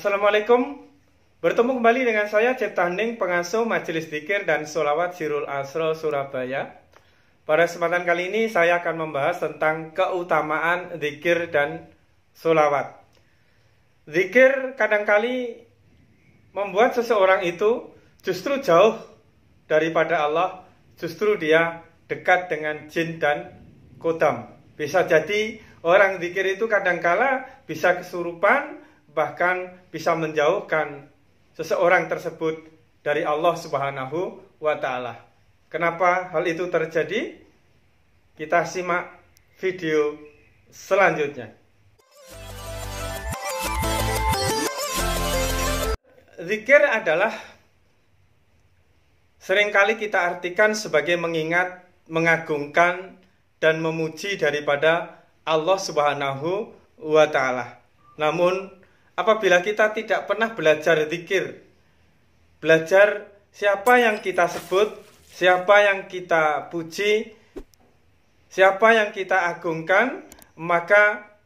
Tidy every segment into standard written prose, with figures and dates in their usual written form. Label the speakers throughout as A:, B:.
A: Assalamualaikum. Bertemu kembali dengan saya Cipta Hening, pengasuh Majelis Dzikir dan Sholawat Sirul Asro Surabaya. Pada kesempatan kali ini saya akan membahas tentang keutamaan dzikir dan sholawat. Dzikir kadangkali membuat seseorang itu justru jauh daripada Allah, justru dia dekat dengan jin dan kodam. Bisa jadi orang dzikir itu kadangkala bisa kesurupan, bahkan bisa menjauhkan seseorang tersebut dari Allah Subhanahu wa Ta'ala. Kenapa hal itu terjadi? Kita simak video selanjutnya. Zikir adalah seringkali kita artikan sebagai mengingat, mengagungkan, dan memuji daripada Allah Subhanahu wa Ta'ala. Namun apabila kita tidak pernah belajar zikir, belajar siapa yang kita sebut, siapa yang kita puji, siapa yang kita agungkan, maka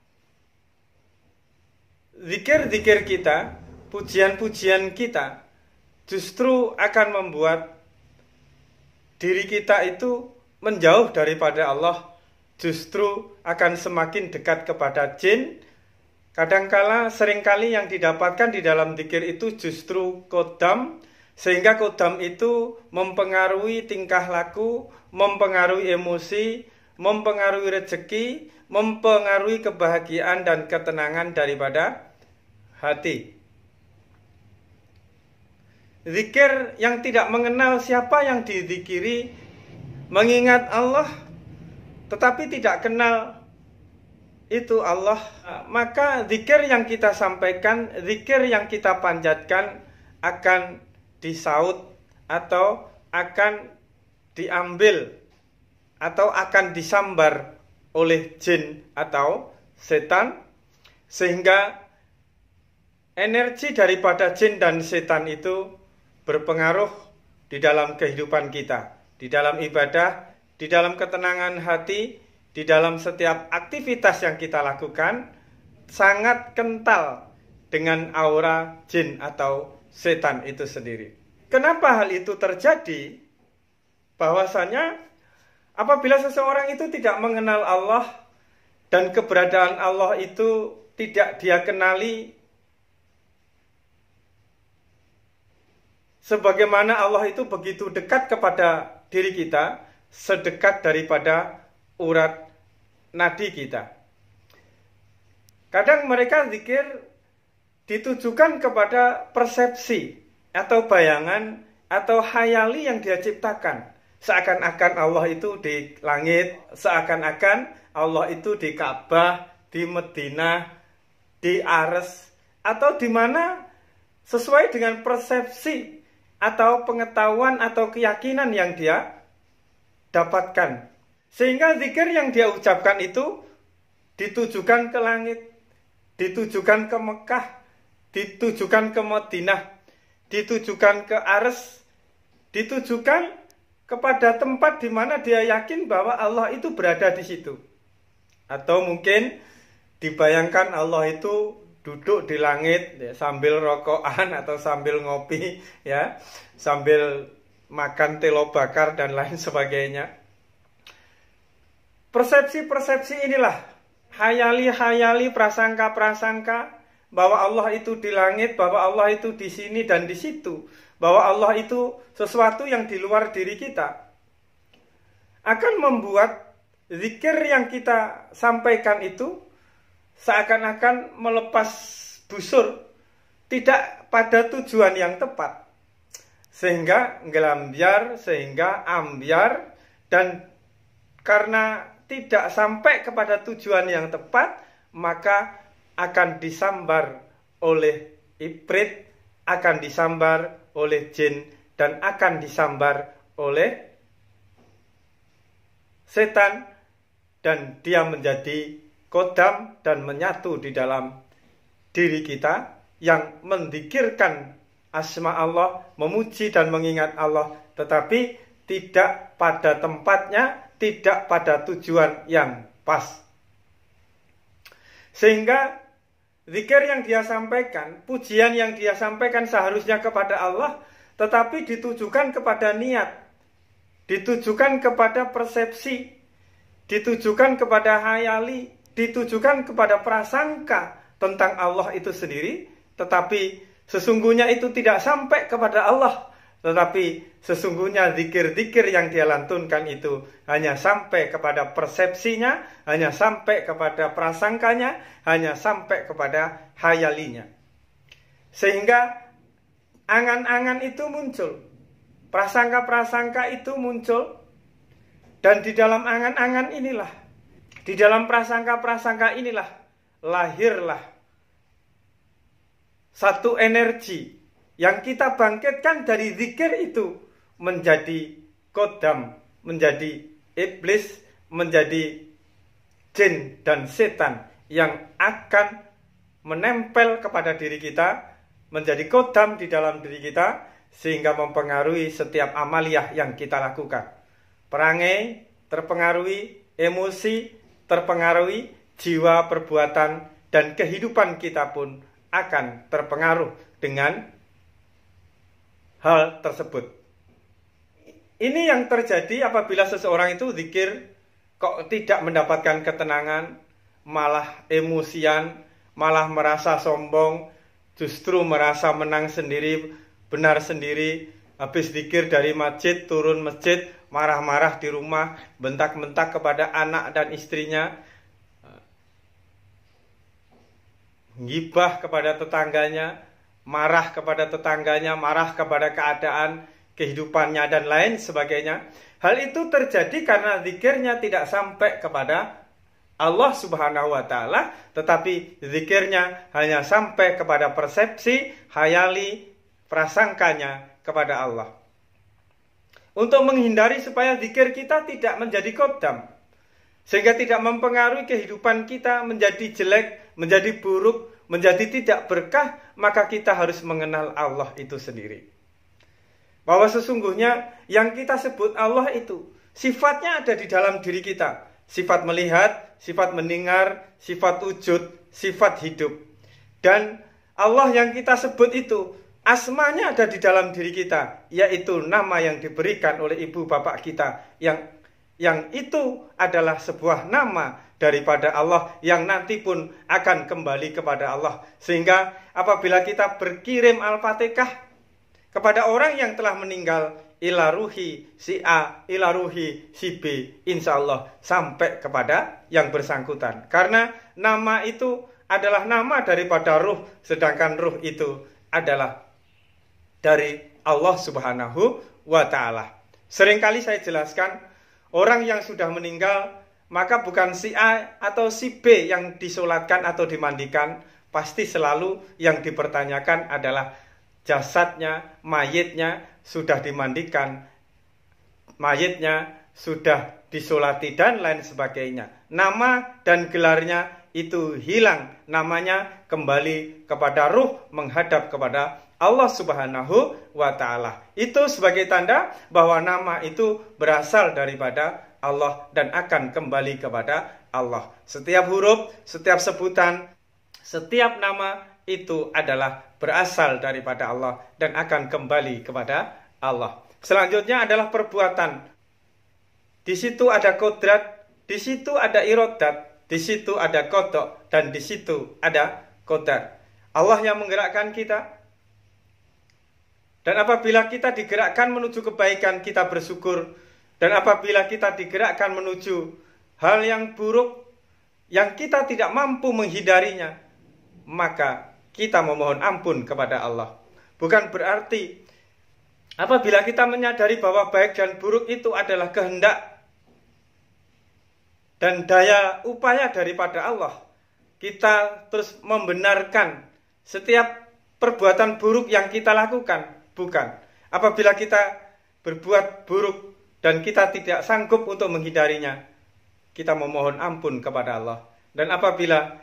A: zikir-zikir kita, pujian-pujian kita justru akan membuat diri kita itu menjauh daripada Allah, justru akan semakin dekat kepada jin. Kadangkala seringkali yang didapatkan di dalam zikir itu justru kodam, sehingga kodam itu mempengaruhi tingkah laku, mempengaruhi emosi, mempengaruhi rezeki, mempengaruhi kebahagiaan dan ketenangan daripada hati. Zikir yang tidak mengenal siapa yang dizikiri, mengingat Allah, tetapi tidak kenal itu Allah, maka zikir yang kita sampaikan, zikir yang kita panjatkan akan disaut atau akan diambil atau akan disambar oleh jin atau setan, sehingga energi daripada jin dan setan itu berpengaruh di dalam kehidupan kita, di dalam ibadah, di dalam ketenangan hati, di dalam setiap aktivitas yang kita lakukan, sangat kental dengan aura jin atau setan itu sendiri. Kenapa hal itu terjadi? Bahwasanya apabila seseorang itu tidak mengenal Allah dan keberadaan Allah itu tidak dia kenali, sebagaimana Allah itu begitu dekat kepada diri kita, sedekat daripada urat nadi kita. Kadang mereka zikir ditujukan kepada persepsi atau bayangan atau hayali yang dia ciptakan. Seakan-akan Allah itu di langit, seakan-akan Allah itu di Ka'bah, di Madinah, di Ares, atau di mana sesuai dengan persepsi atau pengetahuan atau keyakinan yang dia dapatkan. Sehingga zikir yang dia ucapkan itu ditujukan ke langit, ditujukan ke Mekah, ditujukan ke Madinah, ditujukan ke Ares, ditujukan kepada tempat di mana dia yakin bahwa Allah itu berada di situ. Atau mungkin dibayangkan Allah itu duduk di langit ya, sambil rokokan atau sambil ngopi ya, sambil makan telo bakar dan lain sebagainya. Persepsi-persepsi inilah, hayali-hayali, prasangka-prasangka bahwa Allah itu di langit, bahwa Allah itu di sini dan di situ, bahwa Allah itu sesuatu yang di luar diri kita, akan membuat zikir yang kita sampaikan itu seakan-akan melepas busur, tidak pada tujuan yang tepat, sehingga ngelambiar, sehingga ambiar, dan karena tidak sampai kepada tujuan yang tepat, maka akan disambar oleh ibrit, akan disambar oleh jin, dan akan disambar oleh setan, dan dia menjadi kodam dan menyatu di dalam diri kita yang menzikirkan asma Allah, memuji dan mengingat Allah, tetapi tidak pada tempatnya, tidak pada tujuan yang pas. Sehingga zikir yang dia sampaikan, pujian yang dia sampaikan seharusnya kepada Allah, tetapi ditujukan kepada niat, ditujukan kepada persepsi, ditujukan kepada hayali, ditujukan kepada prasangka tentang Allah itu sendiri, tetapi sesungguhnya itu tidak sampai kepada Allah, tetapi sesungguhnya zikir-zikir yang dia lantunkan itu hanya sampai kepada persepsinya, hanya sampai kepada prasangkanya, hanya sampai kepada hayalinya. Sehingga angan-angan itu muncul, prasangka-prasangka itu muncul, dan di dalam angan-angan inilah, di dalam prasangka-prasangka inilah lahirlah satu energi yang kita bangkitkan dari zikir itu menjadi kodam, menjadi iblis, menjadi jin dan setan yang akan menempel kepada diri kita, menjadi kodam di dalam diri kita, sehingga mempengaruhi setiap amaliyah yang kita lakukan. Perangai terpengaruhi, emosi terpengaruhi, jiwa, perbuatan, dan kehidupan kita pun akan terpengaruh dengan hal tersebut. Ini yang terjadi apabila seseorang itu zikir kok tidak mendapatkan ketenangan, malah emosian, malah merasa sombong, justru merasa menang sendiri, benar sendiri. Habis zikir dari masjid, turun masjid, marah-marah di rumah, bentak-bentak kepada anak dan istrinya, gibah kepada tetangganya, marah kepada tetangganya, marah kepada keadaan kehidupannya dan lain sebagainya. Hal itu terjadi karena zikirnya tidak sampai kepada Allah Subhanahu wa Ta'ala, tetapi zikirnya hanya sampai kepada persepsi, hayali, prasangkanya kepada Allah. Untuk menghindari supaya zikir kita tidak menjadi kodam, sehingga tidak mempengaruhi kehidupan kita menjadi jelek, menjadi buruk, menjadi tidak berkah, maka kita harus mengenal Allah itu sendiri. Bahwa sesungguhnya yang kita sebut Allah itu sifatnya ada di dalam diri kita. Sifat melihat, sifat mendengar, sifat wujud, sifat hidup. Dan Allah yang kita sebut itu asmanya ada di dalam diri kita, yaitu nama yang diberikan oleh ibu bapak kita, yang itu adalah sebuah nama daripada Allah yang nanti pun akan kembali kepada Allah. Sehingga apabila kita berkirim Al-Fatihah kepada orang yang telah meninggal, ila ruhi si A, ila ruhi si B, insya Allah sampai kepada yang bersangkutan. Karena nama itu adalah nama daripada ruh, sedangkan ruh itu adalah dari Allah Subhanahu wa Ta'ala. Seringkali saya jelaskan, orang yang sudah meninggal, maka bukan si A atau si B yang disolatkan atau dimandikan, pasti selalu yang dipertanyakan adalah jasadnya, mayitnya sudah dimandikan, mayitnya sudah disolati dan lain sebagainya. Nama dan gelarnya itu hilang, namanya kembali kepada ruh, menghadap kepada Allah Subhanahu wa Ta'ala. Itu sebagai tanda bahwa nama itu berasal daripada Allah dan akan kembali kepada Allah. Setiap huruf, setiap sebutan, setiap nama itu adalah berasal daripada Allah dan akan kembali kepada Allah. Selanjutnya adalah perbuatan. Di situ ada kodrat, di situ ada irodat, di situ ada kodok, dan di situ ada qadar. Allah yang menggerakkan kita. Dan apabila kita digerakkan menuju kebaikan, kita bersyukur. Dan apabila kita digerakkan menuju hal yang buruk, yang kita tidak mampu menghindarinya, maka kita memohon ampun kepada Allah. Bukan berarti apabila kita menyadari bahwa baik dan buruk itu adalah kehendak dan daya upaya daripada Allah, kita terus membenarkan setiap perbuatan buruk yang kita lakukan. Bukan. Apabila kita berbuat buruk dan kita tidak sanggup untuk menghindarinya, kita memohon ampun kepada Allah. Dan apabila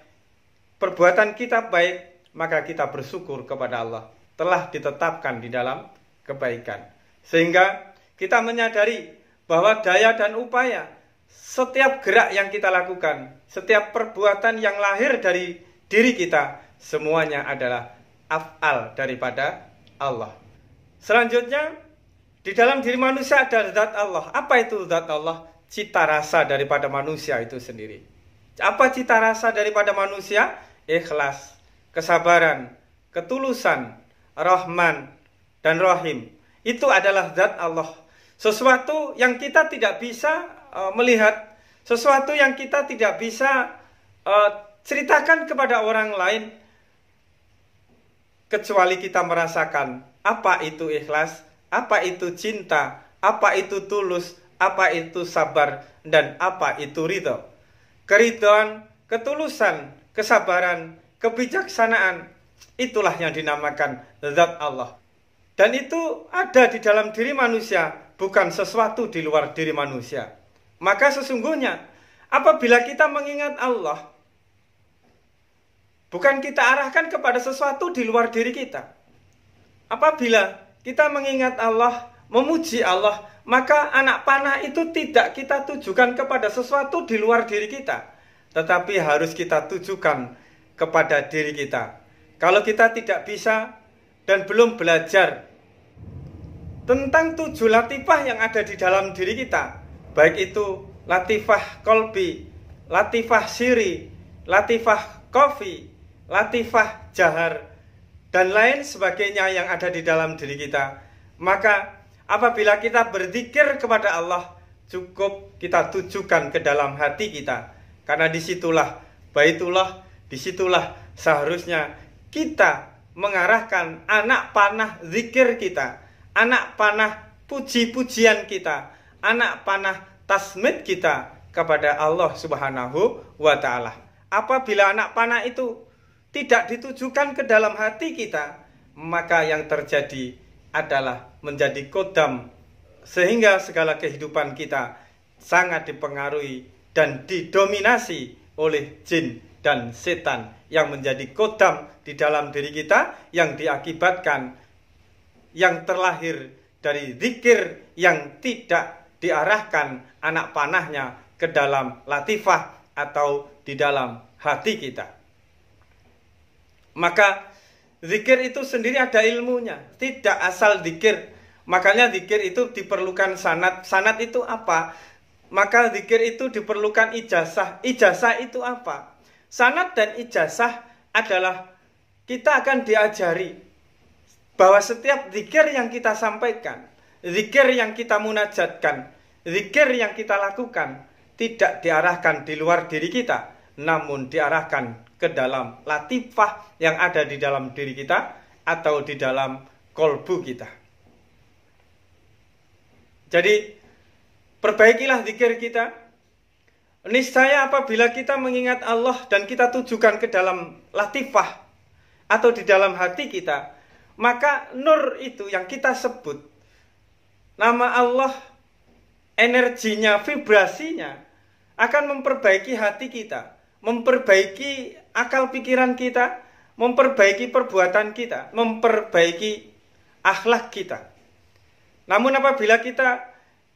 A: perbuatan kita baik, maka kita bersyukur kepada Allah telah ditetapkan di dalam kebaikan. Sehingga kita menyadari bahwa daya dan upaya setiap gerak yang kita lakukan, setiap perbuatan yang lahir dari diri kita, semuanya adalah af'al daripada Allah. Selanjutnya, di dalam diri manusia ada zat Allah. Apa itu zat Allah? Cita rasa daripada manusia itu sendiri. Apa cita rasa daripada manusia? Ikhlas, kesabaran, ketulusan, Rahman dan Rahim. Itu adalah zat Allah. Sesuatu yang kita tidak bisa melihat, sesuatu yang kita tidak bisa ceritakan kepada orang lain, kecuali kita merasakan apa itu ikhlas, apa itu cinta, apa itu tulus, apa itu sabar, dan apa itu ridho. Keridhaan, ketulusan, kesabaran, kebijaksanaan, itulah yang dinamakan zat Allah. Dan itu ada di dalam diri manusia, bukan sesuatu di luar diri manusia. Maka sesungguhnya, apabila kita mengingat Allah, bukan kita arahkan kepada sesuatu di luar diri kita. Apabila kita mengingat Allah, memuji Allah, maka anak panah itu tidak kita tujukan kepada sesuatu di luar diri kita, tetapi harus kita tujukan kepada diri kita. Kalau kita tidak bisa dan belum belajar tentang 7 latifah yang ada di dalam diri kita, baik itu latifah kolbi, latifah siri, latifah kofi, latifah jahar, dan lain sebagainya yang ada di dalam diri kita, maka apabila kita berzikir kepada Allah, cukup kita tujukan ke dalam hati kita. Karena disitulah Baitullah, disitulah seharusnya kita mengarahkan anak panah zikir kita, anak panah puji-pujian kita, anak panah tasmid kita kepada Allah Subhanahu wa ta'ala. Apabila anak panah itu tidak ditujukan ke dalam hati kita, maka yang terjadi adalah menjadi kodam, sehingga segala kehidupan kita sangat dipengaruhi dan didominasi oleh jin dan setan yang menjadi kodam di dalam diri kita, yang diakibatkan yang terlahir dari zikir yang tidak diarahkan anak panahnya ke dalam latifah atau di dalam hati kita. Maka zikir itu sendiri ada ilmunya, tidak asal zikir. Makanya zikir itu diperlukan sanad. Sanad itu apa? Maka zikir itu diperlukan ijazah. Ijazah itu apa? Sanad dan ijazah adalah kita akan diajari bahwa setiap zikir yang kita sampaikan, zikir yang kita munajatkan, zikir yang kita lakukan, tidak diarahkan di luar diri kita, namun diarahkan ke dalam latifah yang ada di dalam diri kita atau di dalam kolbu kita. Jadi perbaikilah zikir kita. Niscaya apabila kita mengingat Allah dan kita tujukan ke dalam latifah atau di dalam hati kita, maka nur itu yang kita sebut, nama Allah, energinya, vibrasinya akan memperbaiki hati kita, memperbaiki akal pikiran kita, memperbaiki perbuatan kita, memperbaiki akhlak kita. Namun apabila kita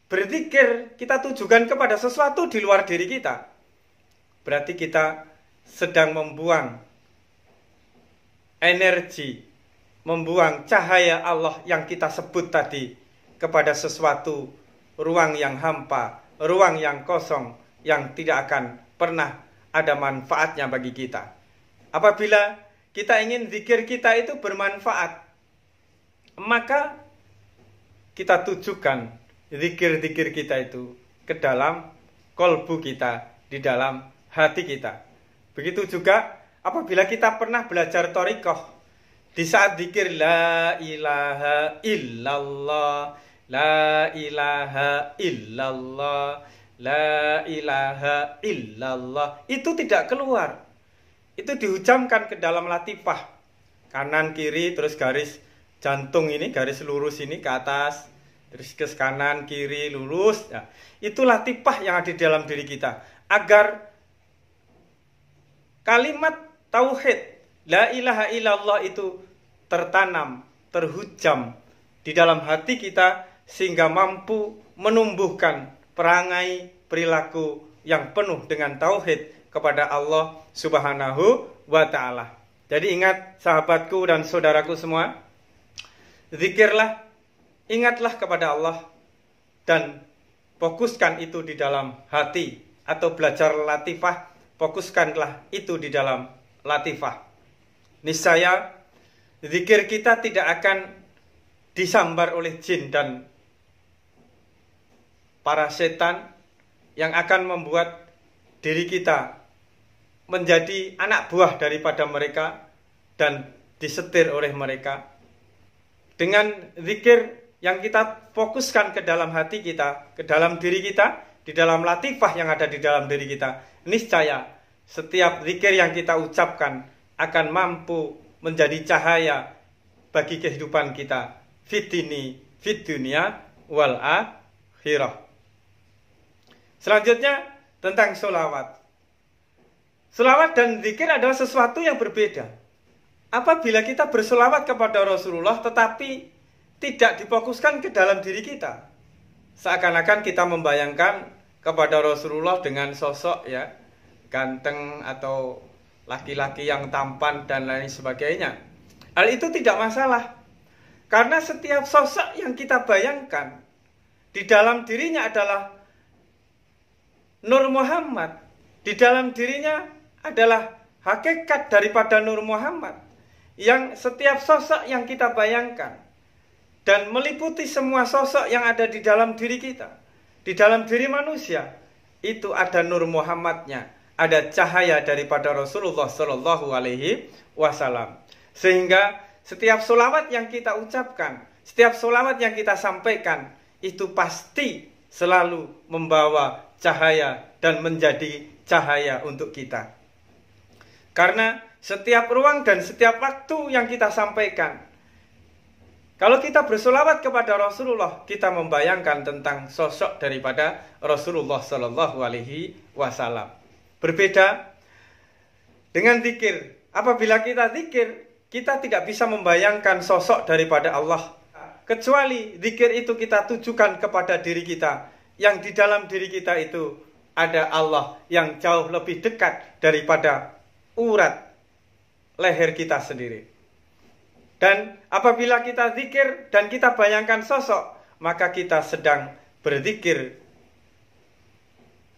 A: berzikir, kita tujukan kepada sesuatu di luar diri kita, berarti kita sedang membuang energi, membuang cahaya Allah yang kita sebut tadi kepada sesuatu ruang yang hampa, ruang yang kosong, yang tidak akan pernah ada manfaatnya bagi kita. Apabila kita ingin zikir kita itu bermanfaat, maka kita tujukan zikir-zikir kita itu ke dalam kolbu kita, di dalam hati kita. Begitu juga apabila kita pernah belajar thariqah, di saat zikir la ilaha illallah, la ilaha illallah, la ilaha illallah, itu tidak keluar. Itu diucapkan ke dalam latifah. Kanan kiri terus garis jantung ini, garis lurus ini ke atas, terus ke kanan kiri lurus. Ya, itu latifah yang ada di dalam diri kita, agar kalimat tauhid la ilaha illallah itu tertanam, terhujam di dalam hati kita, sehingga mampu menumbuhkan perangai perilaku yang penuh dengan tauhid kepada Allah Subhanahu wa ta'ala. Jadi ingat sahabatku dan saudaraku semua, zikirlah, ingatlah kepada Allah dan fokuskan itu di dalam hati, atau belajar latifah, fokuskanlah itu di dalam latifah. Niscaya zikir kita tidak akan disambar oleh jin dan para setan yang akan membuat diri kita menjadi anak buah daripada mereka dan disetir oleh mereka. Dengan zikir yang kita fokuskan ke dalam hati kita, ke dalam diri kita, di dalam latifah yang ada di dalam diri kita, niscaya setiap zikir yang kita ucapkan akan mampu menjadi cahaya bagi kehidupan kita, fit dunia wal akhirah. Selanjutnya tentang sholawat. Sholawat dan zikir adalah sesuatu yang berbeda. Apabila kita bersolawat kepada Rasulullah tetapi tidak difokuskan ke dalam diri kita, seakan-akan kita membayangkan kepada Rasulullah dengan sosok ya ganteng atau laki-laki yang tampan dan lain sebagainya. Hal itu tidak masalah, karena setiap sosok yang kita bayangkan di dalam dirinya adalah Nur Muhammad. Di dalam dirinya adalah hakikat daripada Nur Muhammad, yang setiap sosok yang kita bayangkan dan meliputi semua sosok yang ada di dalam diri kita, di dalam diri manusia, itu ada Nur Muhammadnya, ada cahaya daripada Rasulullah Shallallahu Alaihi Wasallam. Sehingga setiap sholawat yang kita ucapkan, setiap sholawat yang kita sampaikan, itu pasti selalu membawa cahaya dan menjadi cahaya untuk kita. Karena setiap ruang dan setiap waktu yang kita sampaikan, kalau kita bersolawat kepada Rasulullah, kita membayangkan tentang sosok daripada Rasulullah Shallallahu Alaihi Wasallam. Berbeda dengan zikir. Apabila kita zikir, kita tidak bisa membayangkan sosok daripada Allah, kecuali zikir itu kita tujukan kepada diri kita, yang di dalam diri kita itu ada Allah yang jauh lebih dekat daripada urat leher kita sendiri. Dan apabila kita zikir dan kita bayangkan sosok, maka kita sedang berzikir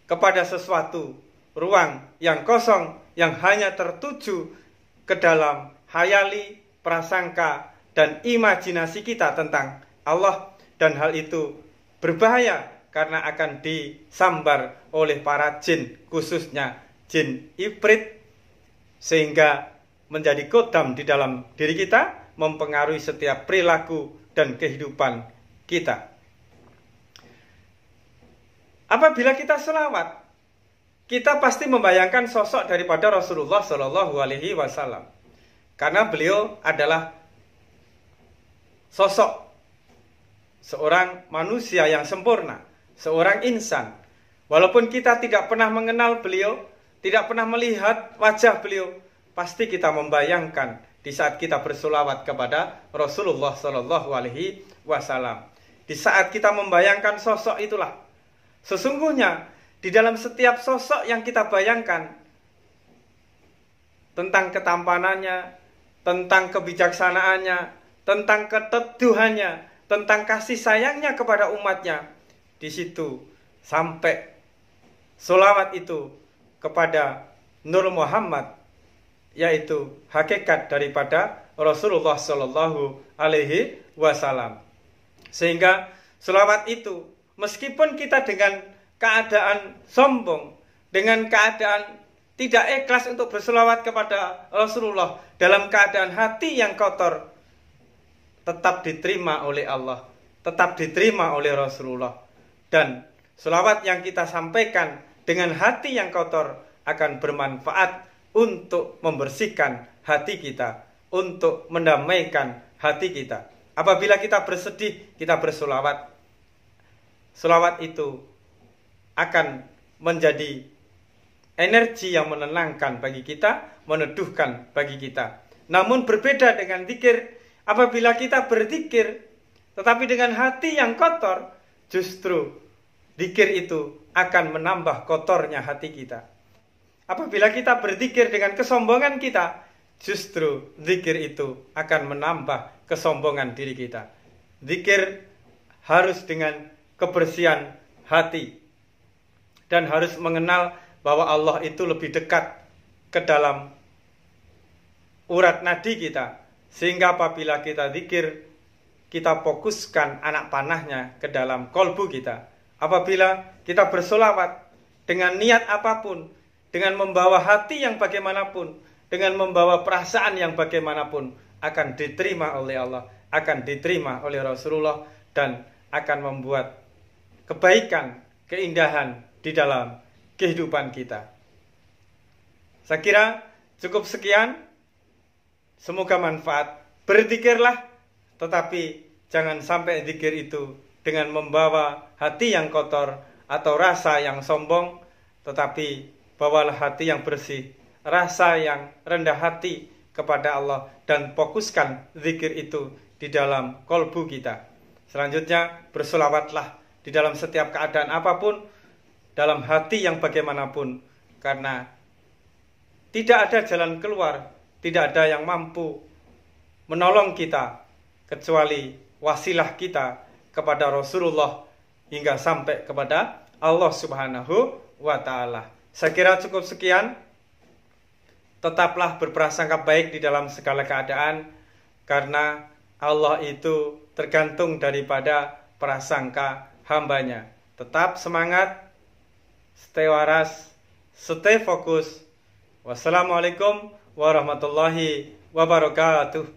A: kepada sesuatu ruang yang kosong, yang hanya tertuju ke dalam hayali, prasangka, dan imajinasi kita tentang Allah. Dan hal itu berbahaya karena akan disambar oleh para jin, khususnya jin ifrit, sehingga menjadi kodam di dalam diri kita, mempengaruhi setiap perilaku dan kehidupan kita. Apabila kita selawat, kita pasti membayangkan sosok daripada Rasulullah Shallallahu Alaihi Wasallam, karena beliau adalah sosok seorang manusia yang sempurna, seorang insan. Walaupun kita tidak pernah mengenal beliau, tidak pernah melihat wajah beliau, pasti kita membayangkan di saat kita bersolawat kepada Rasulullah Shallallahu Alaihi Wasallam. Di saat kita membayangkan sosok itulah, sesungguhnya di dalam setiap sosok yang kita bayangkan, tentang ketampanannya, tentang kebijaksanaannya, tentang keteduhannya, tentang kasih sayangnya kepada umatnya, di situ sampai solawat itu kepada Nur Muhammad, yaitu hakikat daripada Rasulullah Shallallahu Alaihi Wasallam. Sehingga selawat itu, meskipun kita dengan keadaan sombong, dengan keadaan tidak ikhlas untuk berselawat kepada Rasulullah, dalam keadaan hati yang kotor, tetap diterima oleh Allah, tetap diterima oleh Rasulullah. Dan selawat yang kita sampaikan dengan hati yang kotor akan bermanfaat untuk membersihkan hati kita, untuk mendamaikan hati kita. Apabila kita bersedih, kita bersolawat, solawat itu akan menjadi energi yang menenangkan bagi kita, meneduhkan bagi kita. Namun berbeda dengan zikir, apabila kita berzikir tetapi dengan hati yang kotor, justru zikir itu akan menambah kotornya hati kita. Apabila kita berzikir dengan kesombongan kita, justru zikir itu akan menambah kesombongan diri kita. Zikir harus dengan kebersihan hati dan harus mengenal bahwa Allah itu lebih dekat ke dalam urat nadi kita, sehingga apabila kita zikir, kita fokuskan anak panahnya ke dalam kolbu kita. Apabila kita bersolawat dengan niat apapun, dengan membawa hati yang bagaimanapun, dengan membawa perasaan yang bagaimanapun, akan diterima oleh Allah, akan diterima oleh Rasulullah, dan akan membuat kebaikan, keindahan di dalam kehidupan kita. Saya kira cukup sekian. Semoga manfaat. Berzikirlah, tetapi jangan sampai zikir itu dengan membawa hati yang kotor atau rasa yang sombong, tetapi bawalah hati yang bersih, rasa yang rendah hati kepada Allah, dan fokuskan zikir itu di dalam kolbu kita. Selanjutnya, bersolawatlah di dalam setiap keadaan apapun, dalam hati yang bagaimanapun, karena tidak ada jalan keluar, tidak ada yang mampu menolong kita kecuali wasilah kita kepada Rasulullah hingga sampai kepada Allah Subhanahu wa Ta'ala. Saya kira cukup sekian. Tetaplah berprasangka baik di dalam segala keadaan, karena Allah itu tergantung daripada prasangka hambanya. Tetap semangat, stay waras, stay fokus. Wassalamualaikum warahmatullahi wabarakatuh.